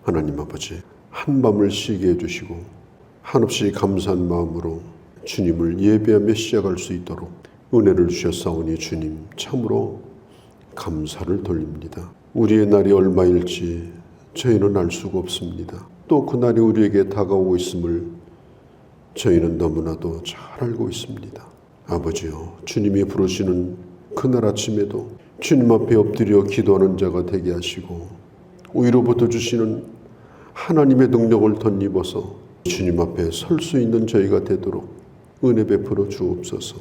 하나님 아버지, 한밤을 쉬게 해주시고 한없이 감사한 마음으로 주님을 예배하며 시작할 수 있도록 은혜를 주셨사오니 주님 참으로 감사를 돌립니다. 우리의 날이 얼마일지 저희는 알 수가 없습니다. 또 그 날이 우리에게 다가오고 있음을 저희는 너무나도 잘 알고 있습니다. 아버지요, 주님이 부르시는 그날 아침에도 주님 앞에 엎드려 기도하는 자가 되게 하시고 위로부터 주시는 하나님의 능력을 덧입어서 주님 앞에 설 수 있는 저희가 되도록 은혜 베풀어 주옵소서.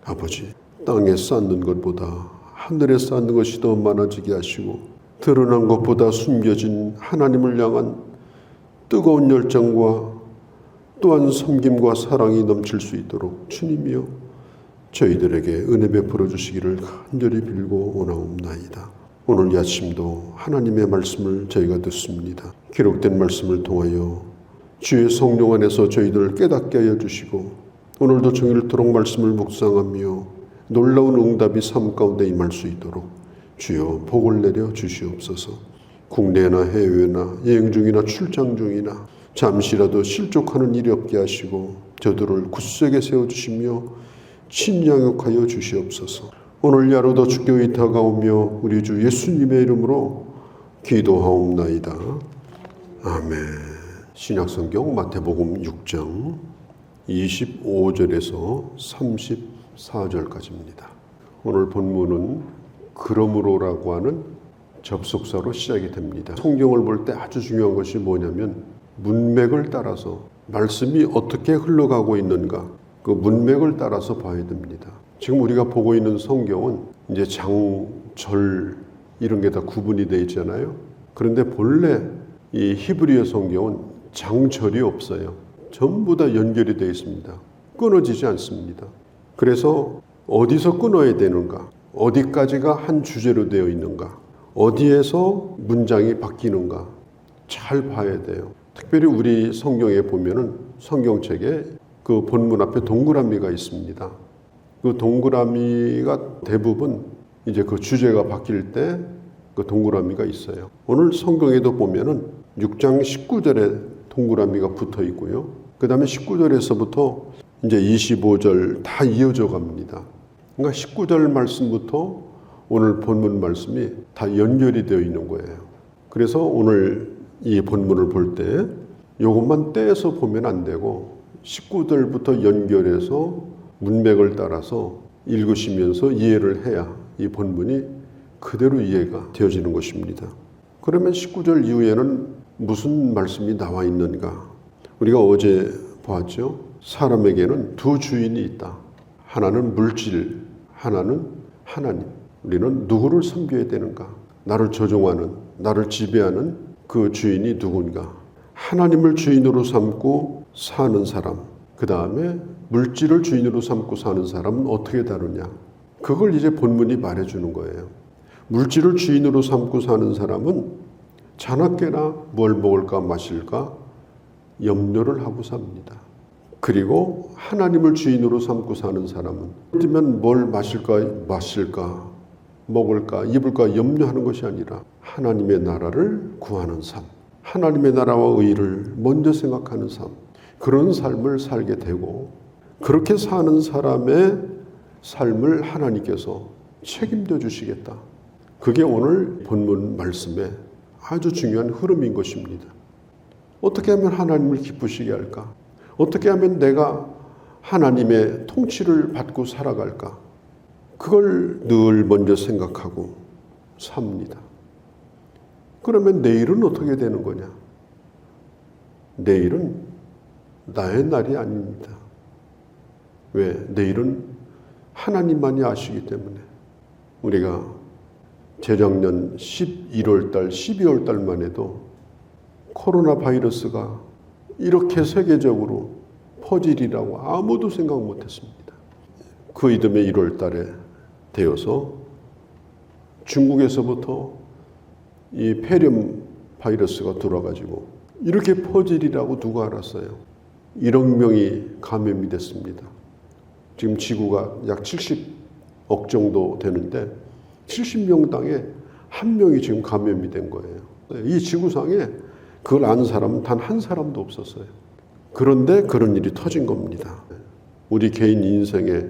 아버지, 땅에 쌓는 것보다 하늘에 쌓는 것이 더 많아지게 하시고 드러난 것보다 숨겨진 하나님을 향한 뜨거운 열정과 또한 섬김과 사랑이 넘칠 수 있도록 주님이여 저희들에게 은혜 베풀어 주시기를 간절히 빌고 원하옵나이다. 오늘 이 아침도 하나님의 말씀을 저희가 듣습니다. 기록된 말씀을 통하여 주의 성령 안에서 저희들을 깨닫게 하여 주시고 오늘도 정일토록 말씀을 묵상하며 놀라운 응답이 삶 가운데 임할 수 있도록 주여 복을 내려 주시옵소서. 국내나 해외나 여행 중이나 출장 중이나 잠시라도 실족하는 일이 없게 하시고 저들을 굳세게 세워주시며 친양육하여 주시옵소서. 오늘 야로도 주께 의탁하오며 우리 주 예수님의 이름으로 기도하옵나이다. 아멘. 신약성경 마태복음 6장 25절에서 34절까지입니다. 오늘 본문은 그러므로라고 하는 접속사로 시작이 됩니다. 성경을 볼 때 아주 중요한 것이 뭐냐면 문맥을 따라서 말씀이 어떻게 흘러가고 있는가, 그 문맥을 따라서 봐야 됩니다. 지금 우리가 보고 있는 성경은 이제 장, 절 이런 게 다 구분이 되어 있잖아요. 그런데 본래 이 히브리어 성경은 장절이 없어요. 전부 다 연결이 되어 있습니다. 끊어지지 않습니다. 그래서 어디서 끊어야 되는가, 어디까지가 한 주제로 되어 있는가, 어디에서 문장이 바뀌는가 잘 봐야 돼요. 특별히 우리 성경에 보면은 성경책에 그 본문 앞에 동그라미가 있습니다. 그 동그라미가 대부분 이제 그 주제가 바뀔 때 그 동그라미가 있어요. 오늘 성경에도 보면은 6장 19절에 동그라미가 붙어 있고요. 그 다음에 19절에서부터 이제 25절 다 이어져 갑니다. 그러니까 19절 말씀부터 오늘 본문 말씀이 다 연결이 되어 있는 거예요. 그래서 오늘 이 본문을 볼 때 이것만 떼서 보면 안 되고 19절부터 연결해서 문맥을 따라서 읽으시면서 이해를 해야 이 본문이 그대로 이해가 되어지는 것입니다. 그러면 19절 이후에는 무슨 말씀이 나와 있는가? 우리가 어제 보았죠. 사람에게는 두 주인이 있다. 하나는 물질, 하나는 하나님. 우리는 누구를 섬겨야 되는가? 나를 조종하는, 나를 지배하는 그 주인이 누군가? 하나님을 주인으로 삼고 사는 사람, 그 다음에 물질을 주인으로 삼고 사는 사람은 어떻게 다르냐? 그걸 이제 본문이 말해주는 거예요. 물질을 주인으로 삼고 사는 사람은 자나깨나 뭘 먹을까 마실까 염려를 하고 삽니다. 그리고 하나님을 주인으로 삼고 사는 사람은 그러면 뭘 마실까 먹을까 입을까 염려하는 것이 아니라 하나님의 나라를 구하는 삶, 하나님의 나라와 의를 먼저 생각하는 삶, 그런 삶을 살게 되고 그렇게 사는 사람의 삶을 하나님께서 책임져 주시겠다. 그게 오늘 본문 말씀의 아주 중요한 흐름인 것입니다. 어떻게 하면 하나님을 기쁘시게 할까? 어떻게 하면 내가 하나님의 통치를 받고 살아갈까? 그걸 늘 먼저 생각하고 삽니다. 그러면 내일은 어떻게 되는 거냐? 내일은 나의 날이 아닙니다. 왜? 내일은 하나님만이 아시기 때문에. 우리가 재작년 11월 달, 12월 달만 해도 코로나 바이러스가 이렇게 세계적으로 퍼질이라고 아무도 생각 못했습니다. 그 이듬해 1월 달에 되어서 중국에서부터 이 폐렴 바이러스가 들어와가지고 이렇게 퍼질이라고 누가 알았어요? 1억 명이 감염이 됐습니다. 지금 지구가 약 70억 정도 되는데 70명당에 1명이 지금 감염이 된 거예요. 이 지구상에 그걸 아는 사람은 단 한 사람도 없었어요. 그런데 그런 일이 터진 겁니다. 우리 개인 인생에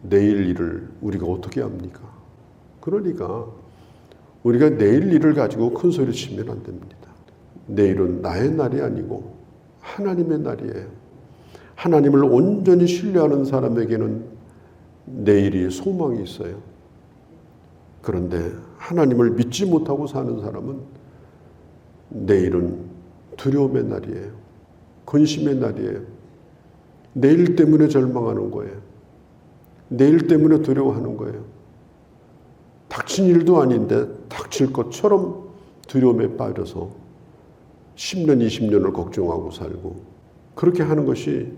내일 일을 우리가 어떻게 합니까? 그러니까 우리가 내일 일을 가지고 큰 소리 치면 안 됩니다. 내일은 나의 날이 아니고 하나님의 날이에요. 하나님을 온전히 신뢰하는 사람에게는 내일이 소망이 있어요. 그런데 하나님을 믿지 못하고 사는 사람은 내일은 두려움의 날이에요. 근심의 날이에요. 내일 때문에 절망하는 거예요. 내일 때문에 두려워하는 거예요. 닥친 일도 아닌데 닥칠 것처럼 두려움에 빠져서 10년, 20년을 걱정하고 살고 그렇게 하는 것이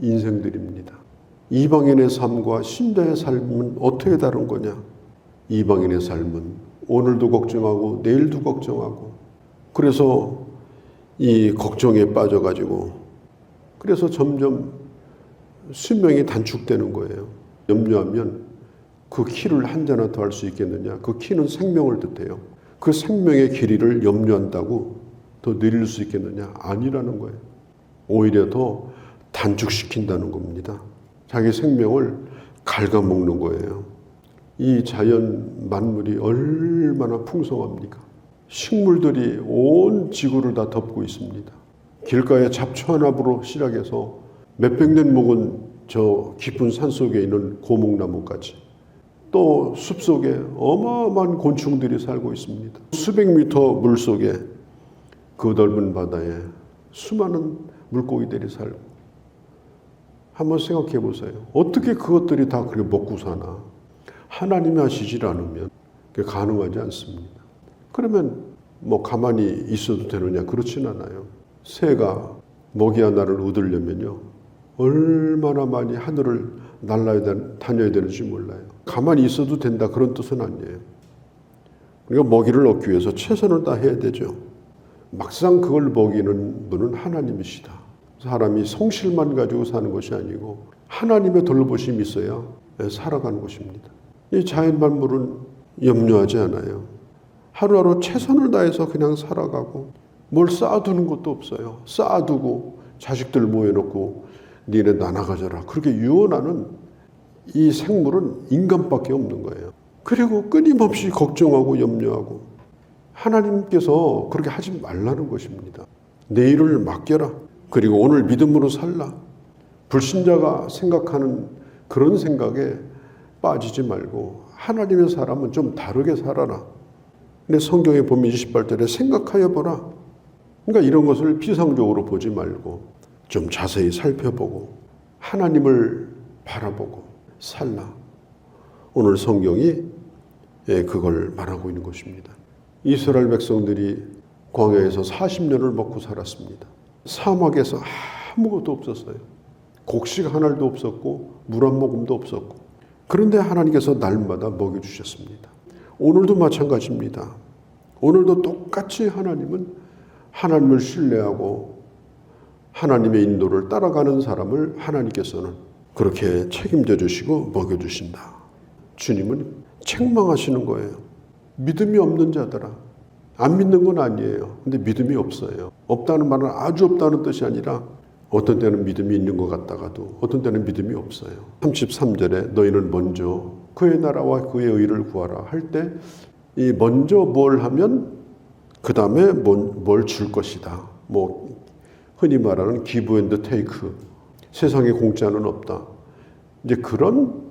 인생들입니다. 이방인의 삶과 신자의 삶은 어떻게 다른 거냐? 이방인의 삶은 오늘도 걱정하고 내일도 걱정하고 그래서 이 걱정에 빠져가지고 그래서 점점 수명이 단축되는 거예요. 염려하면 그 키를 한 잔 더 할 수 있겠느냐? 그 키는 생명을 뜻해요. 그 생명의 길이를 염려한다고 더 느릴 수 있겠느냐? 아니라는 거예요. 오히려 더 단축시킨다는 겁니다. 자기 생명을 갉아먹는 거예요. 이 자연 만물이 얼마나 풍성합니까? 식물들이 온 지구를 다 덮고 있습니다. 길가의 잡초 하나부로 시작해서 몇백 년 묵은 저 깊은 산속에 있는 고목나무까지 또 숲속에 어마어마한 곤충들이 살고 있습니다. 수백 미터 물속에 그 넓은 바다에 수많은 물고기들이 살고 한번 생각해 보세요. 어떻게 그것들이 다 그렇게 먹고 사나? 하나님이 하시질 않으면 그게 가능하지 않습니다. 그러면 뭐 가만히 있어도 되느냐? 그렇진 않아요. 새가 먹이 하나를 얻으려면요. 얼마나 많이 하늘을 다녀야 되는지 몰라요. 가만히 있어도 된다 그런 뜻은 아니에요. 우리가 먹이를 얻기 위해서 최선을 다해야 되죠. 막상 그걸 먹이는 분은 하나님이시다. 사람이 성실만 가지고 사는 것이 아니고 하나님의 돌보심이 있어야 살아가는 것입니다. 이 자연 만물은 염려하지 않아요. 하루하루 최선을 다해서 그냥 살아가고 뭘 쌓아두는 것도 없어요. 쌓아두고 자식들 모여놓고 니네 나눠 가져라. 그렇게 유언하는 이 생물은 인간밖에 없는 거예요. 그리고 끊임없이 걱정하고 염려하고 하나님께서 그렇게 하지 말라는 것입니다. 내일을 맡겨라. 그리고 오늘 믿음으로 살라. 불신자가 생각하는 그런 생각에 빠지지 말고 하나님의 사람은 좀 다르게 살아라. 근데 성경에 보면 28절에 생각하여 보라. 그러니까 이런 것을 피상적으로 보지 말고 좀 자세히 살펴보고 하나님을 바라보고 살라. 오늘 성경이 그걸 말하고 있는 것입니다. 이스라엘 백성들이 광야에서 40년을 먹고 살았습니다. 사막에서 아무것도 없었어요. 곡식 하나도 없었고 물 한 모금도 없었고 그런데 하나님께서 날마다 먹여주셨습니다. 오늘도 마찬가지입니다. 오늘도 똑같이 하나님은 하나님을 신뢰하고 하나님의 인도를 따라가는 사람을 하나님께서는 그렇게 책임져 주시고 먹여주신다. 주님은 책망하시는 거예요. 믿음이 없는 자들아. 안 믿는 건 아니에요. 근데 믿음이 없어요. 없다는 말은 아주 없다는 뜻이 아니라 어떤 때는 믿음이 있는 것 같다가도 어떤 때는 믿음이 없어요. 33절에 너희는 먼저 그의 나라와 그의 의를 구하라 할 때 이 먼저 뭘 하면 그 다음에 뭘 줄 것이다. 뭐 흔히 말하는 give and take. 세상에 공짜는 없다. 이제 그런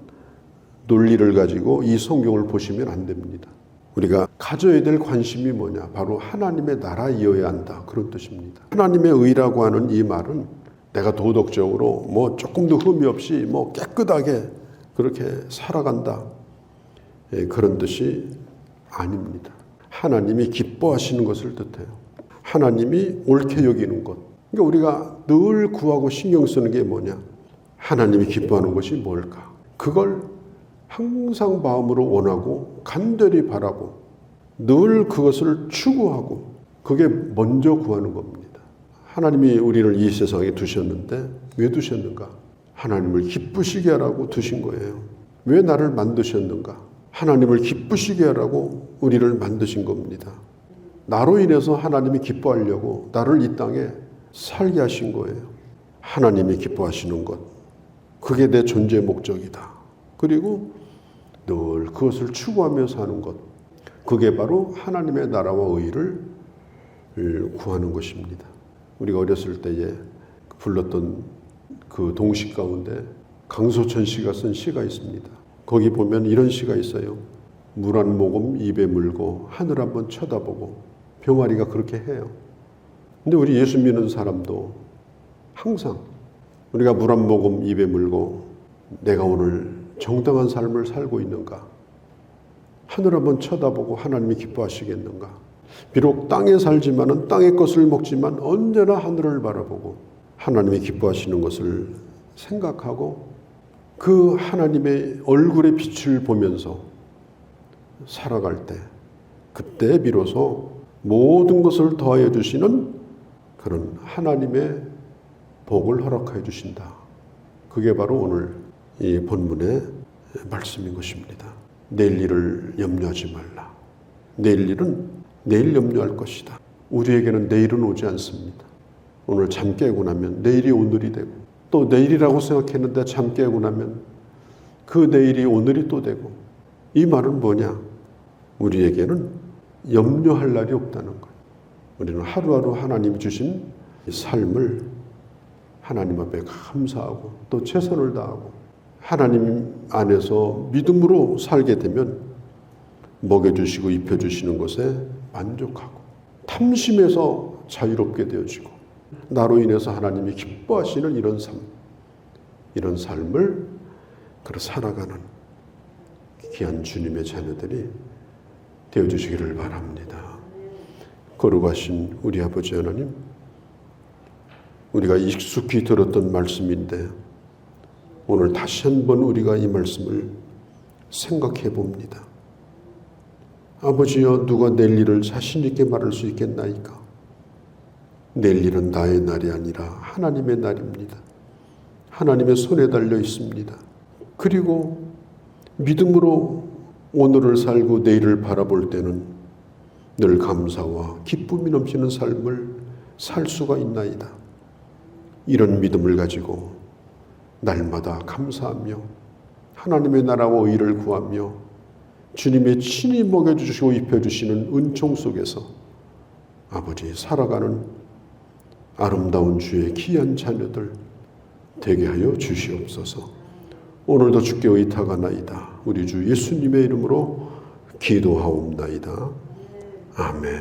논리를 가지고 이 성경을 보시면 안 됩니다. 우리가 가져야 될 관심이 뭐냐? 바로 하나님의 나라이어야 한다. 그런 뜻입니다. 하나님의 의라고 하는 이 말은 내가 도덕적으로 뭐 조금도 흠이 없이 뭐 깨끗하게 그렇게 살아간다. 그런 뜻이 아닙니다. 하나님이 기뻐하시는 것을 뜻해요. 하나님이 옳게 여기는 것. 그러니까 우리가 늘 구하고 신경 쓰는 게 뭐냐? 하나님이 기뻐하는 것이 뭘까? 그걸 항상 마음으로 원하고 간절히 바라고 늘 그것을 추구하고 그게 먼저 구하는 겁니다. 하나님이 우리를 이 세상에 두셨는데 왜 두셨는가? 하나님을 기쁘시게 하라고 두신 거예요. 왜 나를 만드셨는가? 하나님을 기쁘시게 하라고 우리를 만드신 겁니다. 나로 인해서 하나님이 기뻐하려고 나를 이 땅에 살게 하신 거예요. 하나님이 기뻐하시는 것, 그게 내 존재의 목적이다. 그리고 늘 그것을 추구하며 사는 것, 그게 바로 하나님의 나라와 의를 구하는 것입니다. 우리가 어렸을 때에 불렀던 그 동시 가운데 강소천 씨가 쓴 시가 있습니다. 거기 보면 이런 시가 있어요. 물 한 모금 입에 물고 하늘 한번 쳐다보고. 병아리가 그렇게 해요. 근데 우리 예수 믿는 사람도 항상 우리가 물 한 모금 입에 물고 내가 오늘 정당한 삶을 살고 있는가? 하늘 한번 쳐다보고 하나님이 기뻐하시겠는가? 비록 땅에 살지만은 땅의 것을 먹지만 언제나 하늘을 바라보고 하나님이 기뻐하시는 것을 생각하고 그 하나님의 얼굴의 빛을 보면서 살아갈 때, 그때 비로소 모든 것을 더하여 주시는 그런 하나님의 복을 허락하여 주신다. 그게 바로 오늘 이 본문의 말씀인 것입니다. 내일 일을 염려하지 말라. 내일 일은 내일 염려할 것이다. 우리에게는 내일은 오지 않습니다. 오늘 잠 깨고 나면 내일이 오늘이 되고, 또 내일이라고 생각했는데 잠 깨고 나면 그 내일이 오늘이 또 되고. 이 말은 뭐냐? 우리에게는 염려할 날이 없다는 거예요. 우리는 하루하루 하나님이 주신 이 삶을 하나님 앞에 감사하고 또 최선을 다하고 하나님 안에서 믿음으로 살게 되면 먹여주시고 입혀주시는 것에 만족하고 탐심에서 자유롭게 되어지고 나로 인해서 하나님이 기뻐하시는 이런 삶, 이런 삶을 살아가는 귀한 주님의 자녀들이 되어주시기를 바랍니다. 거룩하신 우리 아버지 하나님, 우리가 익숙히 들었던 말씀인데 오늘 다시 한번 우리가 이 말씀을 생각해 봅니다. 아버지여, 누가 내일 일을 자신 있게 말할 수 있겠나이까? 내일 일은 나의 날이 아니라 하나님의 날입니다. 하나님의 손에 달려 있습니다. 그리고 믿음으로 오늘을 살고 내일을 바라볼 때는 늘 감사와 기쁨이 넘치는 삶을 살 수가 있나이다. 이런 믿음을 가지고 날마다 감사하며 하나님의 나라와 의를 구하며 주님의 친히 먹여주시고 입혀주시는 은총 속에서 아버지 살아가는 아름다운 주의 귀한 자녀들 되게 하여 주시옵소서. 오늘도 주께 의탁하나이다. 우리 주 예수님의 이름으로 기도하옵나이다. 아멘.